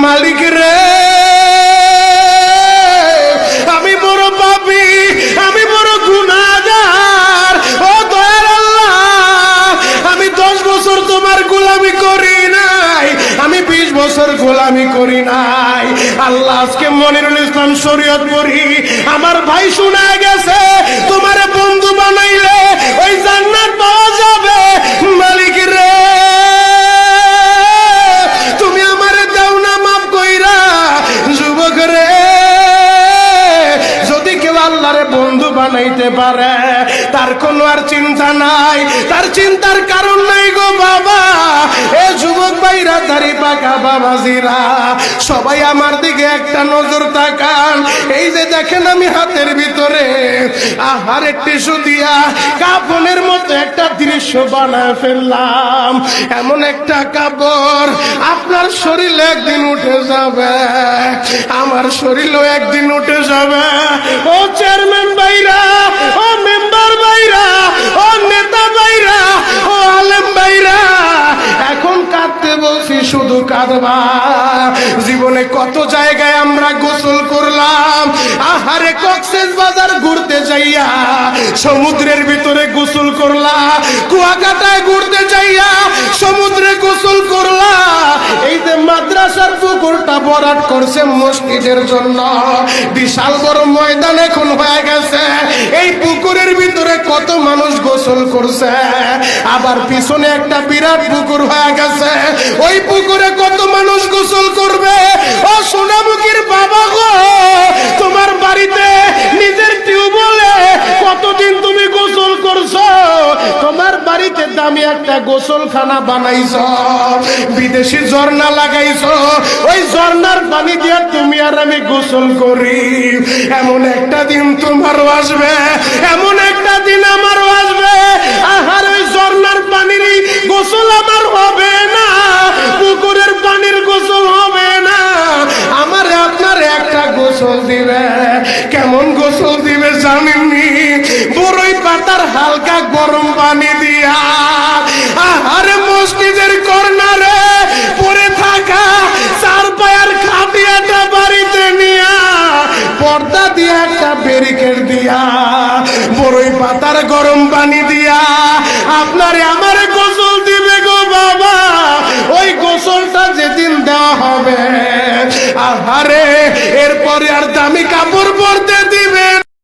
মালিক রে, আমি বড় পাপী, আমি বড় গুনাহগার। ও দয়ার আল্লাহ, আমি 10 বছর তোমার গোলামি করি নাই, আমি 20 বছর গোলামি করি নাই। আল্লাহ আজকে মনিরুল ইসলাম শরীয়তপুরি আমার ভাই শোনা গেছে তোমার বন্ধু বানাইলে ওই জান্নাত পাওয়া যাবে। মালিক রে, তুমি আমারে দাও না মাফ কইরা। যুবক রে, যদি কেউ আল্লাহরে বন্ধু বানাইতে পারে তার কোনো আর চিন্তা নাই, তার চিন্তার কারণ নাই গো বাবা। এ যুবক ভাইরা, দাড়ি পাকা বাবাজিরা, সবাই আমার দিকে একটা নজর তাকান। এই যে দেখেন আমি হাতের ভিতরে আহারে টিস্যু দিয়া কাফনের মতো একটা দৃশ্য বানায় ফেললাম। এমন একটা কাপড় আপনার শরীরে একদিন উঠে যাবে, আমার শরীরও একদিন উঠে যাবে। ও চেয়ারম্যান ভাইরা, ও মেম্বার ভাইরা, ও নেতা ভাইরা, ও আলেম ভাইরা, এখন কাঁদতে বলছি শুধু কাঁদবা। জীবনে কত জায়গায় আমরা গোসল করলাম, আহারে কক্সবাজার ঘুরতে যাইয়া সমুদ্রের ভিতরে গোসল করলা, কুয়াকাটায় ঘুরতে যাইয়া সমুদ্রে গোসল করলা। এই যে মাদ্রাসার পুকুরটা ভরাট করছে মসজিদের জন্য, বিশাল বড় ময়দান এখন হয়ে গেছে। এই পুকুরের ভিতরে কত মানুষ গোসল করছে, আবার পিছনে একটা বিরাট পুকুর হয়ে গেছে, ওই পুকুরে কত মানুষ গোসল করবে। ও সোনামুখীর বাবা গো, তোমার বাড়িতে নিজের টিউবওয়েলে কতদিন তুমি গোসল করছো, তোমার বাড়িতে দামি একটা গোসলখানা বানাইছো, বিদেশি ঝর্ণা লাগাইছো, ওই ঝর্ণার পানি দিয়ে তুমি আর আমি গোসল করি। এমন একটা দিন তোমারও আসবে, এমন একটা দিন আমারও আসবে, আহার ওই ঝর্ণার পানির গোসল আমার হবে না, পুকুরের পানির গোসল হবে না, আমার আপনার একটা গোসল দিবে। কেমন গোসল দিবে জানেননি? বড়ই পাতার হালকা গরম পানি দিয়া, আহারে মসজিদের কর্নারে পড়ে থাকা 4 পায়ার খাটিয়াটা বাড়িতে নিয়া পর্দা দিয়া একটা ব্যারিকেড দিয়া বড়ই পাতার গরম পানি দিয়া আপনারে আমার গোসল দিবে গো বাবা। ওই গোসলটা যেদিন দেওয়া হবে, আহারে এরপরে আর দামি কাপড় পরতে দিবে